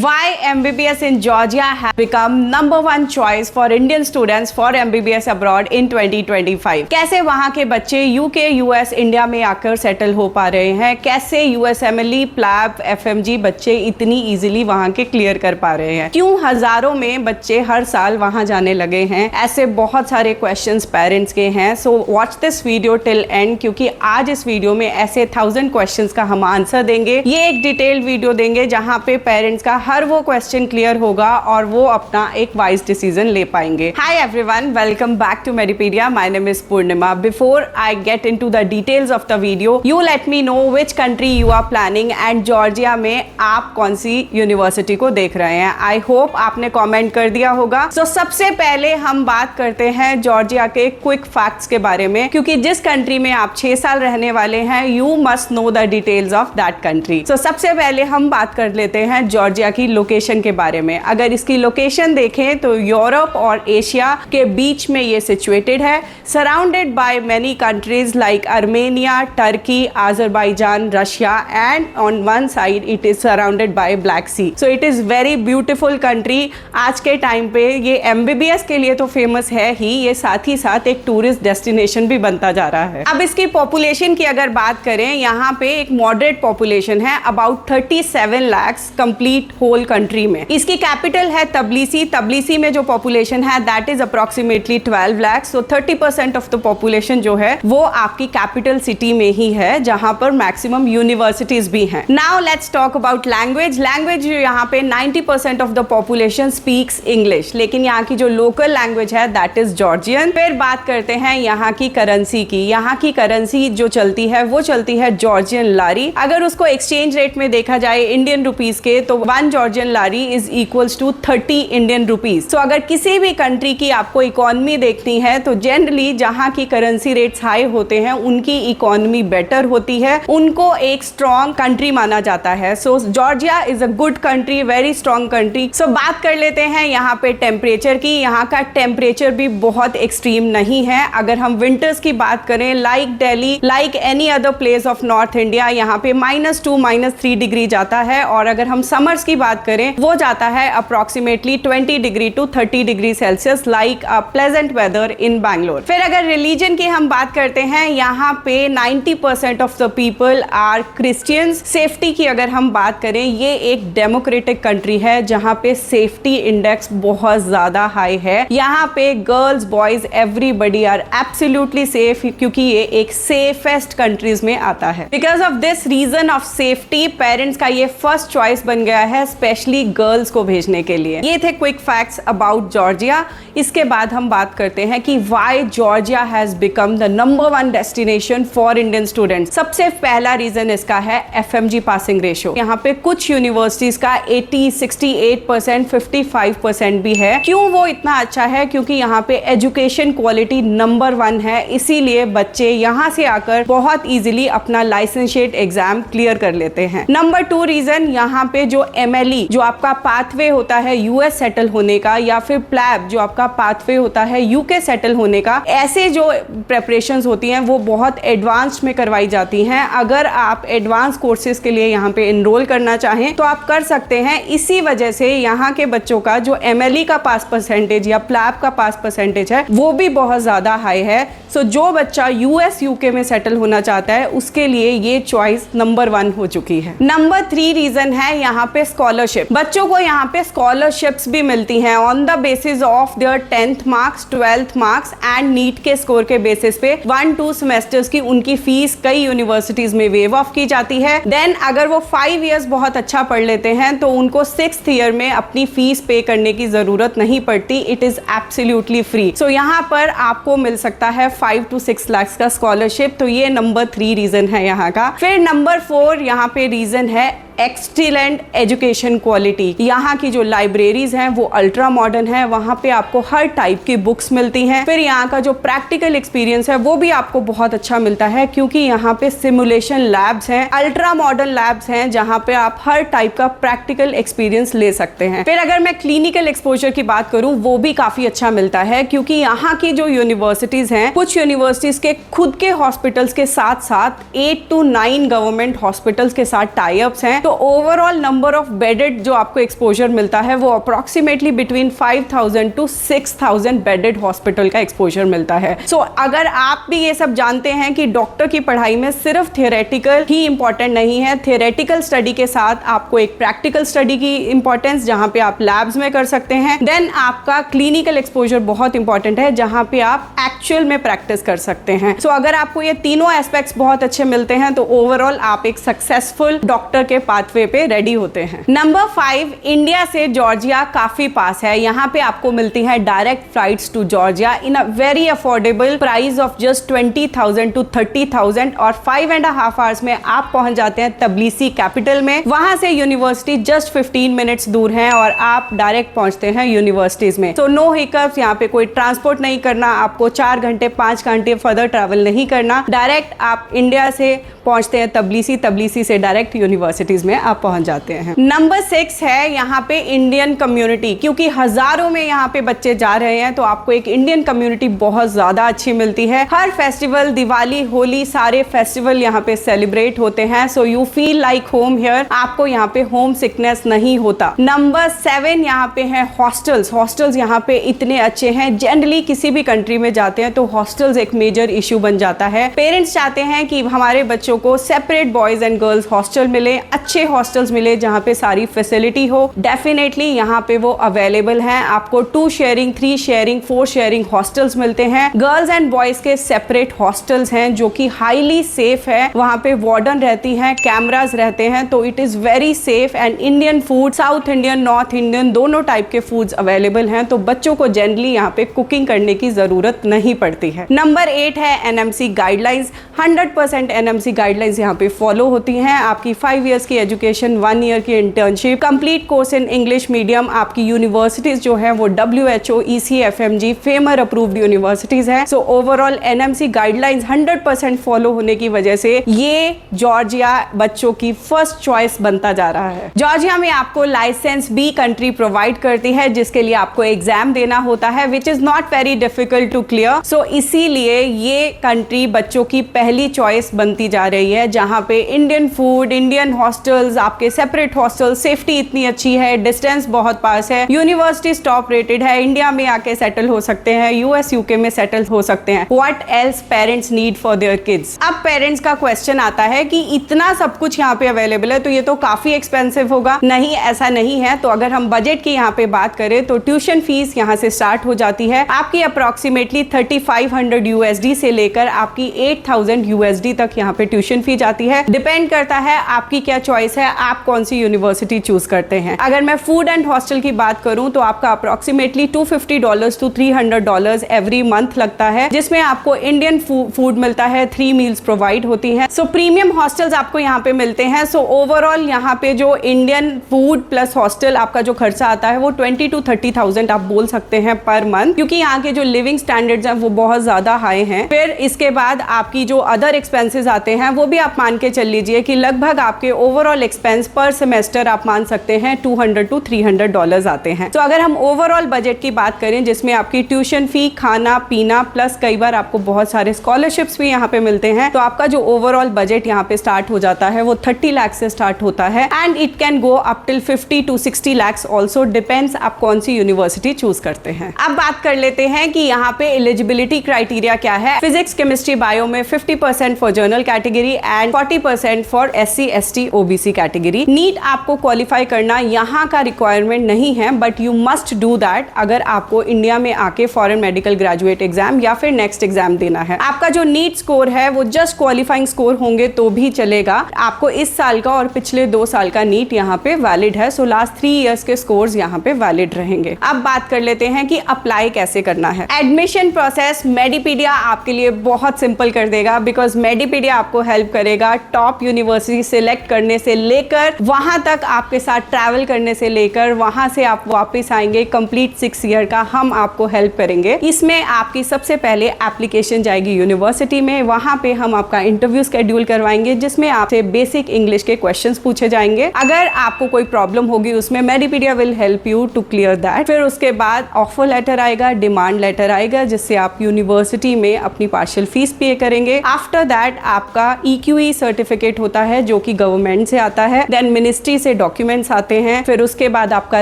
Why MBBS in Georgia has become #1 choice for Indian students for MBBS abroad in 2025? कैसे वहाँ के बच्चे UK, US, India में आकर सेटल हो पा रहे हैं? कैसे USMLE, PLAB, FMG बच्चे इतनी इजीली वहाँ के क्लियर कर पा रहे हैं? क्यों हजारों में बच्चे हर साल वहाँ जाने लगे हैं? ऐसे बहुत सारे क्वेश्चंस पेरेंट्स के हैं। So watch this video till and, क्योंकि आज इस वीडियो में ऐसे 1000 क्वेश्चंस का हम आंसर देंगे। ये एक डिटेल्ड वीडियो देंगे जहाँ पे पेरेंट्स का हर वो क्वेश्चन क्लियर होगा और वो अपना एक वाइज डिसीजन ले पाएंगे। Hi everyone, welcome back to Medipedia. My name is Purnima. Before I get into the details of the video, you let me know which country you are planning and Georgia में आप कौन सी university को देख रहे हैं। I hope आपने comment कर दिया होगा। सो सबसे पहले हम बात करते हैं जॉर्जिया के क्विक फैक्ट्स के बारे में, क्योंकि जिस कंट्री में आप 6 साल रहने वाले हैं, you must know the details of that country. So सबसे पहले हम बात कर लेते हैं जॉर्जिया की लोकेशन के बारे में। अगर इसकी लोकेशन देखें तो यूरोप और एशिया के बीच में ये सिचुएटेड है, surrounded by many countries like Armenia, Turkey, Azerbaijan, Russia and on one side it is surrounded by Black Sea. So it is very beautiful country. आज के टाइम पे ये MBBS के लिए तो फेमस है ही, ये साथ ही साथ एक टूरिस्ट डेस्टिनेशन भी बनता जा रहा है। अब इसकी पॉपुलेशन की अगर बात करें, यहाँ पे एक मॉडरेट पॉपुलेशन है, about 37 lakhs complete whole country में। इसकी कैपिटल है तबलीसी। तबलीसी में जो पॉपुलेशन है that is approximately 12 lakhs। So 30% of the population जो है वो आपकी कैपिटल सिटी में ही है, जहां पर मैक्सिमम यूनिवर्सिटीज भी हैं। Now let's talk about language. Language यहाँ पे 90% of the population speaks English, लेकिन यहाँ की जो लोकल लैंग्वेज है दैट इज जॉर्जियन। फिर बात करते हैं यहाँ की करेंसी की। यहाँ की करेंसी जो चलती है वो चलती है जॉर्जियन लारी। अगर उसको एक्सचेंज रेट में देखा जाए इंडियन रुपीज के, तो 1 Georgian lari is equals to 30 Indian rupees. तो अगर किसी भी कंट्री की आपको इकोनॉमी देखनी है तो जनरली जहाँ की करेंसी रेट्स हाई होते हैं उनकी इकोनॉमी बेटर होती है, उनको एक स्ट्रॉन्ग कंट्री माना जाता है। So Georgia is a good country, very strong country. So बात कर लेते हैं यहाँ पे टेम्परेचर की। यहाँ का टेम्परेचर भी बहुत एक्सट्रीम नहीं है। अगर हम विंटर्स की बात करें, like Delhi, like any other place of north India, यहाँ पे -2 -3 डिग्री जाता है। और अगर हम समर्स की बात करें, वो जाता है approximately 20 degree to 30 degree celsius, like a pleasant weather in Bangalore. फिर अगर रिलीजन की हम बात करते हैं, यहाँ पे 90% of the people are Christians. Safety की अगर हम बात करें, ये एक डेमोक्रेटिक कंट्री है जहाँ पे सेफ्टी इंडेक्स बहुत ज्यादा हाई है। यहाँ पे girls, boys, everybody are absolutely safe, क्योंकि ये एक सेफेस्ट कंट्रीज में आता है। Because of this reason of safety, parents का ये फर्स्ट चॉइस बन गया है, स्पेशली गर्ल्स को भेजने के लिए। ये थे क्विक फैक्ट्स अबाउट जॉर्जिया। इसके बाद हम बात करते हैं कि why Georgia has become the #1 destination for Indian students. सबसे पहला रीजन इसका है FMG पासिंग रेशियो। यहाँ पे कुछ यूनिवर्सिटीज का 80, 68%, 55% भी है। क्यों वो इतना अच्छा है? क्योंकि यहाँ पे एजुकेशन क्वालिटी #1 है, इसीलिए बच्चे यहाँ से आकर बहुत इजीली अपना लाइसेंशिएट एग्जाम क्लियर कर लेते हैं। नंबर 2 रीजन, यहाँ पे जो MLE जो आपका पाथवे होता है US सेटल होने का, या फिर PLAB जो आपका पाथवे होता है UK सेटल होने का, ऐसे जो प्रेपरेशंस होती हैं वो बहुत एडवांस्ड में करवाई जाती हैं। अगर आप एडवांस कोर्सेज के लिए यहाँ पे एनरोल करना चाहें तो आप कर सकते हैं। इसी वजह से यहाँ के बच्चों का जो MLE का पास परसेंटेज या PLAB का पास परसेंटेज है वो भी बहुत ज्यादा हाई है। सो जो बच्चा US UK में सेटल होना चाहता है उसके लिए ये चॉइस #1 हो चुकी है। नंबर 3 रीजन है यहाँ पे स्कॉलरशिप। बच्चों को यहाँ पे स्कॉलरशिप्स भी मिलती हैं on the basis of their 10th marks, 12th marks and NEET के स्कोर के बेसिस पे 1-2 सेमेस्टर्स की उनकी फीस कई यूनिवर्सिटीज में वेव ऑफ की जाती है। देन अगर वो 5 इयर्स बहुत अच्छा पढ़ लेते हैं तो उनको 6th ईयर में अपनी फीस पे करने की जरूरत नहीं पड़ती। It is absolutely free. So यहाँ पर आपको मिल सकता है 5 to 6 लाख का स्कॉलरशिप। तो ये नंबर 3 रीजन है यहाँ का। फिर नंबर 4 यहाँ पे रीजन है एक्सीलेंट एजुकेशन क्वालिटी। यहाँ की जो लाइब्रेरीज हैं वो अल्ट्रा मॉडर्न है, वहाँ पे आपको हर टाइप की बुक्स मिलती हैं। फिर यहाँ का जो प्रैक्टिकल एक्सपीरियंस है वो भी आपको बहुत अच्छा मिलता है, क्योंकि यहाँ पे सिमुलेशन लैब्स हैं, अल्ट्रा मॉडर्न लैब्स हैं, जहाँ पे आप हर टाइप का प्रैक्टिकल एक्सपीरियंस ले सकते हैं। फिर अगर मैं क्लिनिकल एक्सपोजर की बात करूँ, वो भी काफी अच्छा मिलता है, क्योंकि यहाँ की जो यूनिवर्सिटीज हैं, कुछ यूनिवर्सिटीज के खुद के हॉस्पिटल्स के साथ साथ 8 to 9 गवर्नमेंट हॉस्पिटल्स के साथ टाई अप्स हैं। तो तो ओवरऑल नंबर ऑफ बेडेड जो आपको एक्सपोजर मिलता है वो approximately between 5000 to 6000 bedded hospital का एक्सपोजर मिलता है। सो अगर आप भी ये सब जानते हैं कि डॉक्टर की पढ़ाई में सिर्फ थियोरेटिकल ही इंपॉर्टेंट नहीं है, थियोरेटिकल स्टडी के साथ आपको एक प्रैक्टिकल स्टडी की इंपॉर्टेंस जहां पे आप लैब्स में कर सकते हैं, देन आपका क्लिनिकल एक्सपोजर बहुत इंपॉर्टेंट है जहां पे आप एक्चुअल में प्रैक्टिस कर सकते हैं। सो अगर आपको ये तीनों एस्पेक्ट्स बहुत अच्छे मिलते हैं तो ओवरऑल आप एक सक्सेसफुल डॉक्टर के पाथवे पे रेडी होते हैं। नंबर 5, इंडिया से जॉर्जिया काफी पास है। यहाँ पे आपको मिलती है direct flights to Georgia in a very affordable price of just 20,000 to 30,000 और 5.5 आवर्स में आप पहुंच जाते हैं तबलीसी कैपिटल में। वहां से यूनिवर्सिटी जस्ट 15 मिनट्स दूर है और आप डायरेक्ट पहुंचते हैं यूनिवर्सिटीज में। सो नो हिकअप्स, यहाँ पे कोई ट्रांसपोर्ट नहीं करना, आपको 4 घंटे 5 घंटे फर्दर ट्रैवल नहीं करना, डायरेक्ट आप इंडिया से पहुंचते हैं तबलीसी से डायरेक्ट यूनिवर्सिटीज में आप पहुंच जाते हैं। नंबर 6 है यहाँ पे इंडियन कम्युनिटी, क्योंकि हजारों में यहाँ पे बच्चे जा रहे हैं तो आपको एक इंडियन कम्युनिटी बहुत ज्यादा अच्छी मिलती है। हर फेस्टिवल, दिवाली, होली, सारे फेस्टिवल यहाँ पे सेलिब्रेट होते हैं। So you feel like home here, आपको यहाँ पे होम सिकनेस नहीं होता। नंबर 7 यहाँ पे है हॉस्टल्स यहाँ पे इतने अच्छे हैं। जनरली किसी भी कंट्री में जाते हैं तो हॉस्टल्स एक मेजर इशू बन जाता है। पेरेंट्स चाहते हैं कि हमारे बच्चों को separate boys and girls hostel मिले, अच्छे हॉस्टल्स मिले जहाँ पे सारी फैसिलिटी हो। डेफिनेटली यहाँ पे वो अवेलेबल हैं। आपको 2 शेयरिंग, 3 शेयरिंग, 4 शेयरिंग हॉस्टल्स मिलते हैं। गर्ल्स एंड बॉयज के सेपरेट हॉस्टल्स हैं जो कि हाईली सेफ है। वहाँ पे वार्डन रहती हैं, कैमरास रहते हैं, तो it is very safe. And Indian food, south Indian, north Indian, दोनों टाइप के फूड्स अवेलेबल हैं, तो बच्चों को जनरली यहाँ पे कुकिंग करने की जरूरत नहीं पड़ती है। नंबर 8 है एनएमसी गाइडलाइंस। 100% एनएमसी गाइडलाइंस यहाँ पे फॉलो होती हैं। आपकी 5 इयर्स की एजुकेशन, 1 ईयर की internship, complete course in English medium, आपकी यूनिवर्सिटीज जो है वो WHO, ECFMG, FAIMER approved universities है। So overall NMC guidelines 100% follow होने की वजह से ये जॉर्जिया बच्चों की फर्स्ट चॉइस बनता जा रहा है। जॉर्जिया में आपको लाइसेंस बी कंट्री प्रोवाइड करती है जिसके लिए आपको एग्जाम देना होता है, which is not very difficult to clear. So इसीलिए ये कंट्री बच्चों की पहली चॉइस बनती जा रही है, जहां पे इंडियन फूड, इंडियन हॉस्टल्स, आपके सेपरेट हॉस्टल, सेफ्टी इतनी अच्छी है, डिस्टेंस बहुत पास है, यूनिवर्सिटी टॉप रेटेड है, इंडिया में आके सेटल हो सकते हैं, US UK में सेटल हो सकते हैं। What else parents need for their kids. अब पेरेंट्स का क्वेश्चन आता है कि इतना सब कुछ यहाँ पे अवेलेबल है तो ये तो काफी एक्सपेंसिव होगा। नहीं, ऐसा नहीं है। तो अगर हम बजट की यहाँ पे बात करें तो ट्यूशन फीस यहाँ से स्टार्ट हो जाती है आपकी अप्रोक्सीमेटली 3500 USD से लेकर आपकी 8000 USD तक यहाँ पे ट्यूशन फी जाती है। डिपेंड करता है आपकी क्या चॉइस है, आप कौन सी यूनिवर्सिटी चूज करते हैं। अगर मैं फूड एंड हॉस्टल की बात करूं तो आपका अप्रोक्सीमेटली $250 to $300 एवरी मंथ लगता है, जिसमें आपको इंडियन फूड मिलता है, 3 मील्स प्रोवाइड होती हैं। सो प्रीमियम हॉस्टल्स आपको यहाँ पे मिलते हैं। सो ओवरऑल यहाँ पे जो इंडियन फूड प्लस हॉस्टल आपका जो खर्चा आता है वो 20 to 30,000 आप बोल सकते हैं पर मंथ, क्योंकि यहाँ के जो लिविंग स्टैंडर्ड्स हैं वो बहुत ज्यादा हाई हैं। फिर इसके बाद आपकी जो अदर एक्सपेंसेस आते हैं वो भी आप मान के चल लीजिए कि लगभग आपके ओवरऑल एक्सपेंस पर सेमेस्टर आप मान सकते हैं $200 to $300 आते हैं। तो अगर हम ओवरऑल बजट की बात करें जिसमें आपकी ट्यूशन फी, खाना पीना प्लस कई बार आपको बहुत सारे स्कॉलरशिप्स भी यहाँ पे मिलते हैं, तो आपका जो ओवरऑल बजट यहाँ पे स्टार्ट हो जाता है वो 30 लाख से स्टार्ट होता है and it can go up till 50 to 60 lakh also, depends आप कौन सी यूनिवर्सिटी चूज करते हैं। अब बात कर लेते हैं कि यहाँ पे एलिजिबिलिटी क्राइटेरिया क्या है। फिजिक्स, केमिस्ट्री, बायो में 50% for general category and 40% for SC ST OBC category. NEET आपको क्वालिफाई करना यहाँ का रिक्वायरमेंट नहीं है, but you must do that अगर आपको इंडिया में आके फॉरेन मेडिकल ग्रेजुएट एग्जाम या फिर नेक्स्ट एग्जाम देना है। आपका जो नीट स्कोर है वो जस्ट क्वालिफाइंग स्कोर होंगे तो भी चलेगा। आपको इस साल का और पिछले 2 साल का नीट यहाँ पे वैलिड है, सो लास्ट 3 इयर्स के स्कोर्स यहाँ पे वैलिड रहेंगे। अब बात कर लेते हैं कि अप्लाई कैसे करना है। एडमिशन प्रोसेस मेडिपीडिया आपके लिए बहुत सिंपल कर देगा, बिकॉज मेडिपीडिया आपको हेल्प करेगा टॉप यूनिवर्सिटी सिलेक्ट करने से लेकर वहां तक आपके साथ ट्रैवल करने से लेकर वहां से आप वापस आएंगे कंप्लीट 6 ईयर का हम आपको हेल्प करेंगे। इसमें आपकी सबसे पहले एप्लीकेशन जाएगी यूनिवर्सिटी में, वहां पे हम आपका इंटरव्यू शेड्यूल करवाएंगे जिसमें आपसे बेसिक इंग्लिश के क्वेश्चंस पूछे जाएंगे। अगर आपको कोई प्रॉब्लम होगी उसमें Medipedia will help you to clear that. फिर उसके बाद ऑफर लेटर आएगा, डिमांड लेटर आएगा, जिससे आप यूनिवर्सिटी में अपनी पार्शियल फीस पे करेंगे। आफ्टर दैट आपका EQE सर्टिफिकेट होता है जो कि गवर्नमेंट से आता है, देन मिनिस्ट्री से डॉक्यूमेंट्स आते हैं, फिर उसके बाद आपका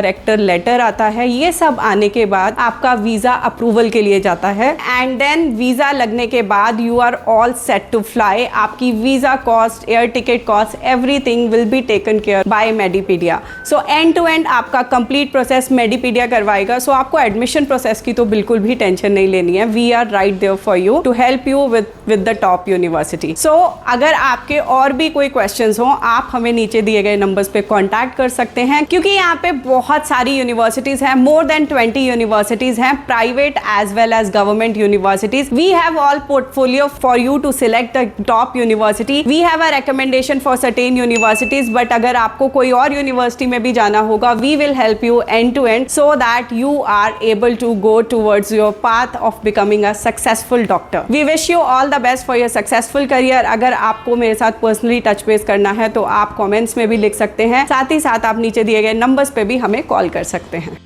रेक्टर लेटर आता है। ये सब आने के बाद आपका वीजा अप्रूवल के लिए जाता है एंड देन वीजा लगने के बाद you are all set to fly. आपकी visa cost, air ticket cost, everything will be taken care by Medipedia. So end to end आपका कंप्लीट प्रोसेस मेडिपीडिया करवाएगा। सो आपको एडमिशन प्रोसेस की तो बिल्कुल भी टेंशन नहीं लेनी है। We are right there for you to help you with the top university. So अगर आपके और भी कोई क्वेश्चंस हो, आप हमें नीचे दिए गए नंबर्स पे कांटेक्ट कर सकते हैं, क्योंकि यहाँ पे बहुत सारी यूनिवर्सिटीज हैं, मोर देन 20 यूनिवर्सिटीज हैं, private as well as government universities. We have all portfolio for you to select the top university. We have a recommendation for certain universities, but अगर आपको कोई और यूनिवर्सिटी में भी जाना होगा, we will help you end to end so that you are able to go towards your path of becoming a successful doctor. We wish you all the best for your successful career. अगर आपको मेरे साथ personally touch base करना है तो आप comments में भी लिख सकते हैं, साथ ही साथ आप नीचे दिए गए नंबर्स पे भी हमें कॉल कर सकते हैं।